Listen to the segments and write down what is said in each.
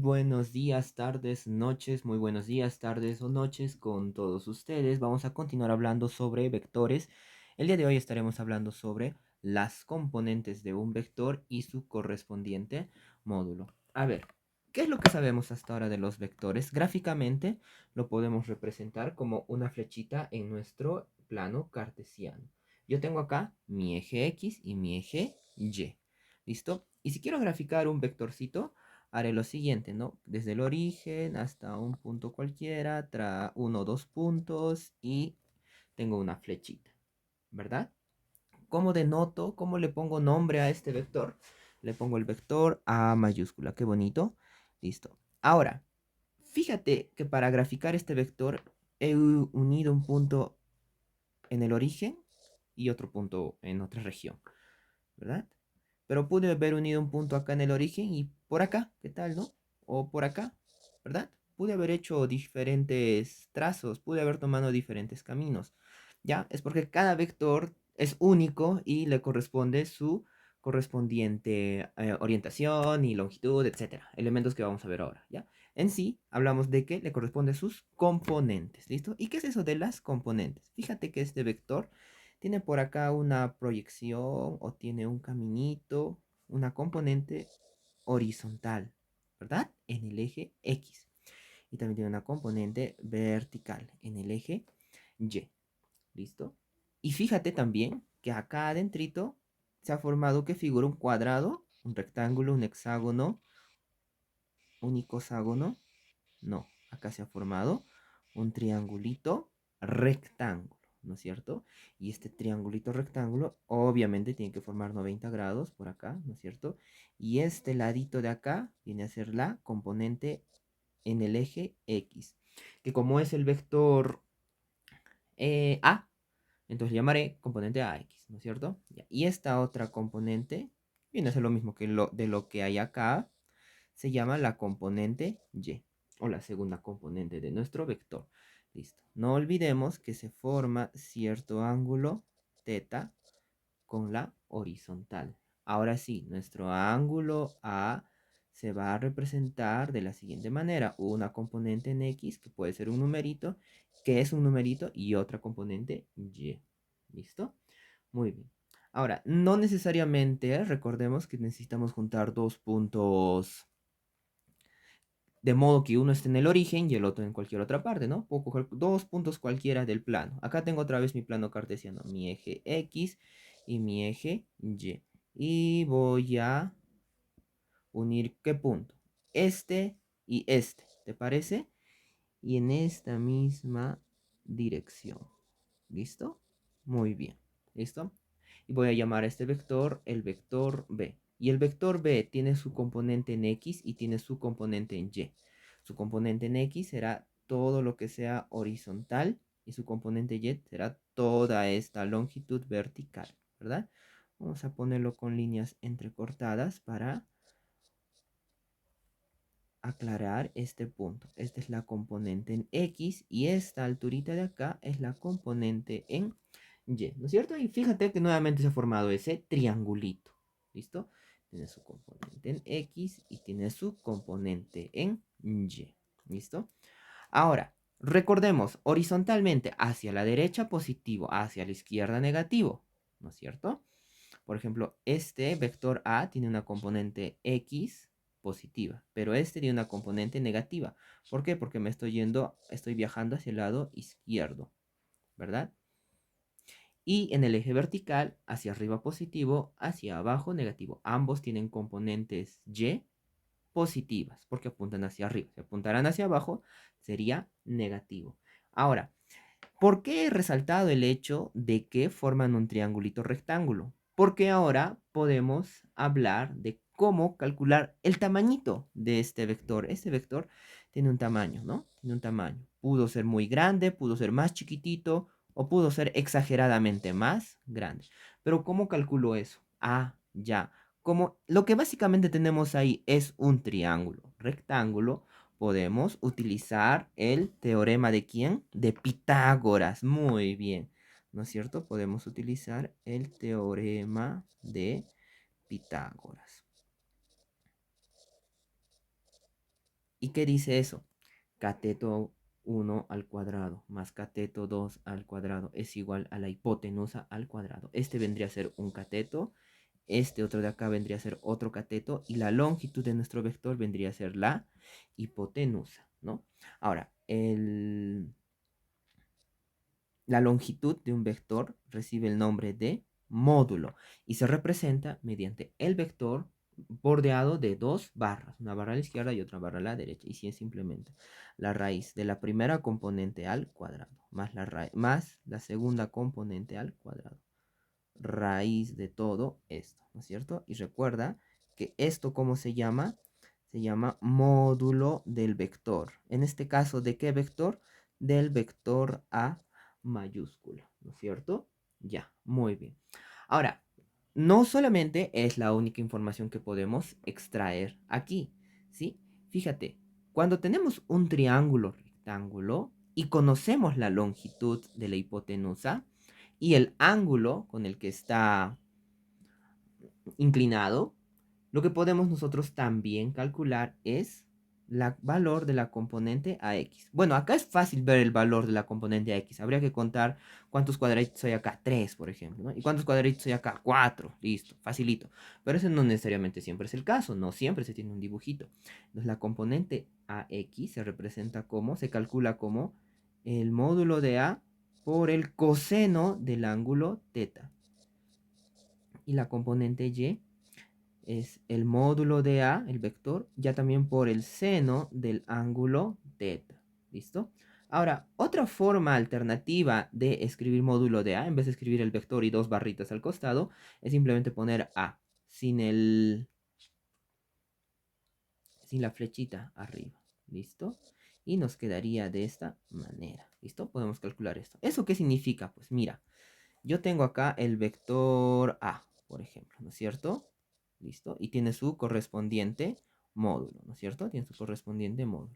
buenos días, tardes, noches, muy buenos días, tardes o noches con todos ustedes. Vamos a continuar hablando sobre vectores. El día de hoy estaremos hablando sobre las componentes de un vector y su correspondiente módulo. A ver, ¿qué es lo que sabemos hasta ahora de los vectores? Gráficamente lo podemos representar como una flechita en nuestro plano cartesiano. Yo tengo acá mi eje X y mi eje Y. ¿Listo? Y si quiero graficar un vectorcito, haré lo siguiente, ¿no? Desde el origen hasta un punto cualquiera, uno o dos puntos y tengo una flechita, ¿verdad? ¿Cómo denoto? ¿Cómo le pongo nombre a este vector? Le pongo el vector A mayúscula, qué bonito. Listo. Ahora, fíjate que para graficar este vector he unido un punto en el origen y otro punto en otra región, ¿verdad? Pero pude haber unido un punto acá en el origen y por acá, ¿qué tal, no? O por acá, ¿verdad? Pude haber hecho diferentes trazos, pude haber tomado diferentes caminos. ¿Ya? Es porque cada vector es único y le corresponde su correspondiente orientación y longitud, etcétera. Elementos que vamos a ver ahora, ¿ya? En sí, hablamos de que le corresponde sus componentes, ¿listo? ¿Y qué es eso de las componentes? Fíjate que este vector tiene por acá una proyección o tiene un caminito, una componente horizontal, ¿verdad? En el eje X. Y también tiene una componente vertical en el eje Y. ¿Listo? Y fíjate también que acá adentrito se ha formado que figura un cuadrado, un rectángulo, un hexágono, un icoságono. No, acá se ha formado un triangulito rectángulo, ¿no es cierto? Y este triangulito rectángulo obviamente tiene que formar 90 grados por acá, ¿no es cierto? Y este ladito de acá viene a ser la componente en el eje X, que como es el vector A, entonces llamaré componente AX, ¿no es cierto? Ya. Y esta otra componente viene a ser lo mismo que de lo que hay acá, se llama la componente Y, o la segunda componente de nuestro vector. Listo. No olvidemos que se forma cierto ángulo teta con la horizontal. Ahora sí, nuestro ángulo A se va a representar de la siguiente manera. Una componente en X, que puede ser un numerito, que es un numerito, y otra componente Y. ¿Listo? Muy bien. Ahora, no necesariamente, recordemos que necesitamos juntar dos puntos de modo que uno esté en el origen y el otro en cualquier otra parte, ¿no? Puedo coger dos puntos cualquiera del plano. Acá tengo otra vez mi plano cartesiano, mi eje X y mi eje Y. Y voy a unir, ¿qué punto? Este y este, ¿te parece? Y en esta misma dirección. ¿Listo? Muy bien. ¿Listo? Y voy a llamar a este vector el vector B. Y el vector B tiene su componente en X y tiene su componente en Y. Su componente en X será todo lo que sea horizontal y su componente Y será toda esta longitud vertical, ¿verdad? Vamos a ponerlo con líneas entrecortadas para aclarar este punto. Esta es la componente en X y esta alturita de acá es la componente en Y, ¿no es cierto? Y fíjate que nuevamente se ha formado ese triangulito, ¿listo? Tiene su componente en X y tiene su componente en Y, ¿listo? Ahora, recordemos, horizontalmente hacia la derecha positivo, hacia la izquierda negativo, ¿no es cierto? Por ejemplo, este vector A tiene una componente X positiva, pero este tiene una componente negativa. ¿Por qué? Porque estoy viajando hacia el lado izquierdo, ¿verdad? Y en el eje vertical, hacia arriba positivo, hacia abajo negativo. Ambos tienen componentes Y positivas, porque apuntan hacia arriba. Si apuntaran hacia abajo, sería negativo. Ahora, ¿por qué he resaltado el hecho de que forman un triangulito rectángulo? Porque ahora podemos hablar de cómo calcular el tamañito de este vector. Este vector tiene un tamaño, ¿no? Tiene un tamaño. Pudo ser muy grande, pudo ser más chiquitito o pudo ser exageradamente más grande. Pero ¿cómo calculo eso? Ah, ya. Como lo que básicamente tenemos ahí es un triángulo rectángulo, podemos utilizar el teorema de quién? De Pitágoras. Muy bien. ¿No es cierto? Podemos utilizar el teorema de Pitágoras. ¿Y qué dice eso? Cateto 1 al cuadrado más cateto 2 al cuadrado es igual a la hipotenusa al cuadrado. Este vendría a ser un cateto, este otro de acá vendría a ser otro cateto y la longitud de nuestro vector vendría a ser la hipotenusa, ¿no? Ahora, la longitud de un vector recibe el nombre de módulo y se representa mediante el vector bordeado de dos barras, una barra a la izquierda y otra barra a la derecha. Y si es simplemente la raíz de la primera componente al cuadrado más la segunda componente al cuadrado. Raíz de todo esto, ¿no es cierto? Y recuerda que esto, ¿cómo se llama? Se llama módulo del vector. En este caso, ¿de qué vector? Del vector A mayúscula, ¿no es cierto? Ya, muy bien. Ahora, no solamente es la única información que podemos extraer aquí, ¿sí? Fíjate, cuando tenemos un triángulo rectángulo y conocemos la longitud de la hipotenusa y el ángulo con el que está inclinado, lo que podemos nosotros también calcular es el valor de la componente AX. Bueno, acá es fácil ver el valor de la componente AX. Habría que contar cuántos cuadraditos hay acá. 3, por ejemplo, ¿no? ¿Y cuántos cuadraditos hay acá? 4. Listo, facilito. Pero eso no necesariamente siempre es el caso. No siempre se tiene un dibujito. Entonces la componente AX se representa como, se calcula como el módulo de A por el coseno del ángulo teta. Y la componente Y es el módulo de A, el vector, ya también por el seno del ángulo teta. ¿Listo? Ahora, otra forma alternativa de escribir módulo de A, en vez de escribir el vector y dos barritas al costado, es simplemente poner A sin la flechita arriba. ¿Listo? Y nos quedaría de esta manera. ¿Listo? Podemos calcular esto. ¿Eso qué significa? Pues mira, yo tengo acá el vector A, por ejemplo, ¿no es cierto? ¿Listo? Y tiene su correspondiente módulo, ¿no es cierto? Tiene su correspondiente módulo.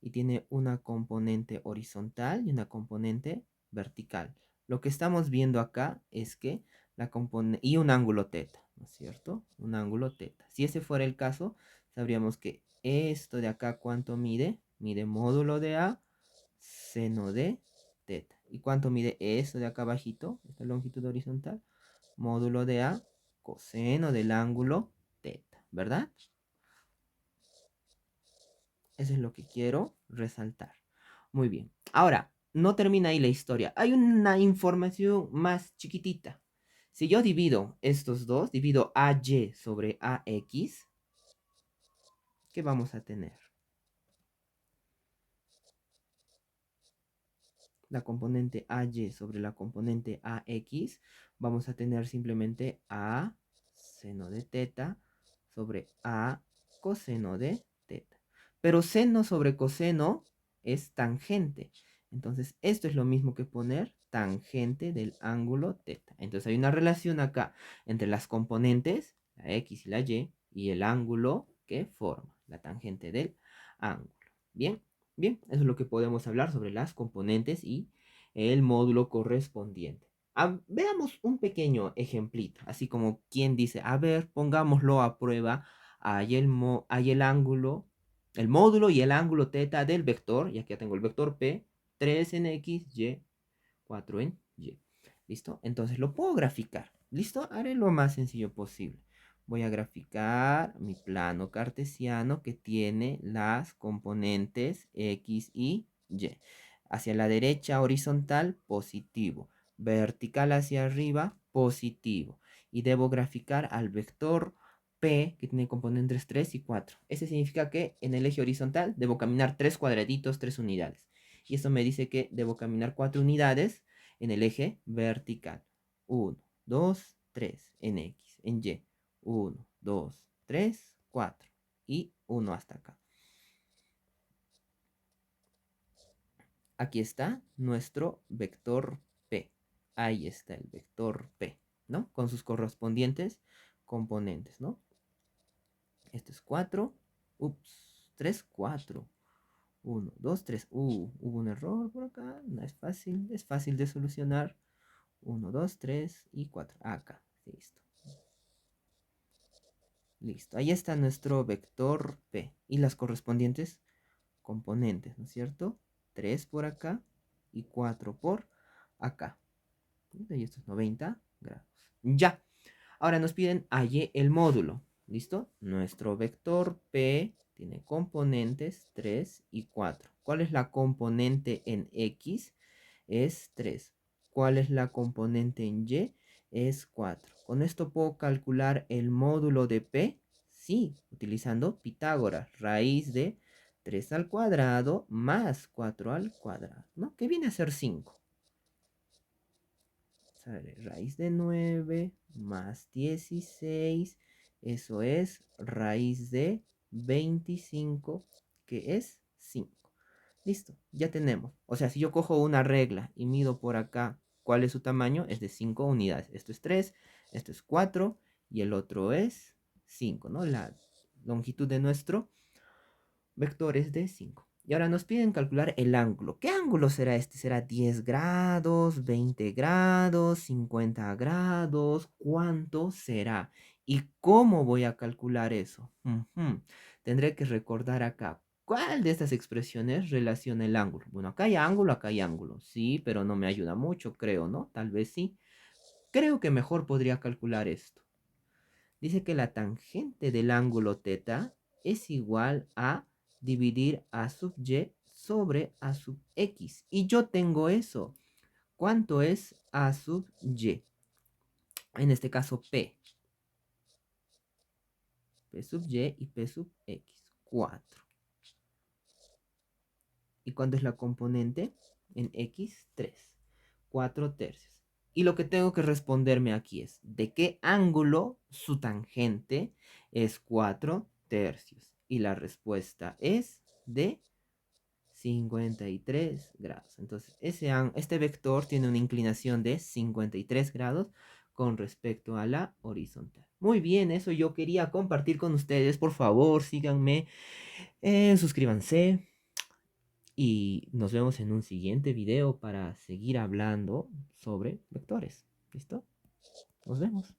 Y tiene una componente horizontal y una componente vertical. Lo que estamos viendo acá es que la componente... Y un ángulo teta, ¿no es cierto? Un ángulo teta. Si ese fuera el caso, sabríamos que esto de acá, ¿cuánto mide? Mide módulo de A, seno de teta. ¿Y cuánto mide esto de acá abajito? Esta longitud horizontal. Módulo de A, coseno del ángulo teta, ¿verdad? Eso es lo que quiero resaltar. Muy bien. Ahora, no termina ahí la historia. Hay una información más chiquitita. Si yo divido estos dos, divido AY sobre AX, ¿qué vamos a tener? La componente AY sobre la componente AX, vamos a tener simplemente A seno de teta sobre A coseno de teta. Pero seno sobre coseno es tangente. Entonces, esto es lo mismo que poner tangente del ángulo teta. Entonces, hay una relación acá entre las componentes, la X y la y el ángulo que forma, la tangente del ángulo. Bien. Bien, eso es lo que podemos hablar sobre las componentes y el módulo correspondiente. Veamos un pequeño ejemplito, así como quien dice, a ver, pongámoslo a prueba. Hay el ángulo, el módulo y el ángulo teta del vector, y aquí ya tengo el vector P, 3 en X, Y, 4 en Y. ¿Listo? Entonces lo puedo graficar. ¿Listo? Haré lo más sencillo posible. Voy a graficar mi plano cartesiano que tiene las componentes X y Y. Hacia la derecha horizontal, positivo. Vertical hacia arriba, positivo. Y debo graficar al vector P, que tiene componentes 3 y 4. Ese significa que en el eje horizontal debo caminar 3 cuadraditos, 3 unidades. Y eso me dice que debo caminar 4 unidades en el eje vertical. 1, 2, 3 en X, en Y. 1, 2, 3, 4 y 1 hasta acá. Aquí está nuestro vector P. Ahí está el vector P, ¿no? Con sus correspondientes componentes, ¿no? Esto es 4. Ups, 3, 4. 1, 2, 3. Hubo un error por acá. No es fácil de solucionar. 1, 2, 3 y 4. Acá, listo. Listo, ahí está nuestro vector P y las correspondientes componentes, ¿no es cierto? 3 por acá y 4 por acá. Y esto es 90 grados. Ya. Ahora nos piden hallar el módulo. ¿Listo? Nuestro vector P tiene componentes 3 y 4. ¿Cuál es la componente en X? Es 3. ¿Cuál es la componente en Y? Es 4. ¿Con esto puedo calcular el módulo de P? Sí, utilizando Pitágoras. Raíz de 3 al cuadrado más 4 al cuadrado, ¿no? Que viene a ser 5. Sale raíz de 9 más 16. Eso es raíz de 25, que es 5. Listo, ya tenemos. O sea, si yo cojo una regla y mido por acá cuál es su tamaño, es de 5 unidades. Esto es 3, esto es 4 y el otro es 5, ¿no? La longitud de nuestro vector es de 5. Y ahora nos piden calcular el ángulo. ¿Qué ángulo será este? ¿Será 10 grados, 20 grados, 50 grados? ¿Cuánto será? ¿Y cómo voy a calcular eso? Tendré que recordar acá. ¿Cuál de estas expresiones relaciona el ángulo? Bueno, acá hay ángulo, acá hay ángulo. Sí, pero no me ayuda mucho, creo, ¿no? Tal vez sí. Creo que mejor podría calcular esto. Dice que la tangente del ángulo teta es igual a dividir a sub y sobre a sub x. Y yo tengo eso. ¿Cuánto es a sub y? En este caso p. P sub y y p sub x. 4. ¿Y cuánto es la componente? En x, 3. 4 tercios. Y lo que tengo que responderme aquí es, ¿de qué ángulo su tangente es 4 tercios? Y la respuesta es de 53 grados. Entonces, este vector tiene una inclinación de 53 grados con respecto a la horizontal. Muy bien, eso yo quería compartir con ustedes. Por favor, síganme, suscríbanse y nos vemos en un siguiente video para seguir hablando sobre vectores. ¿Listo? Nos vemos.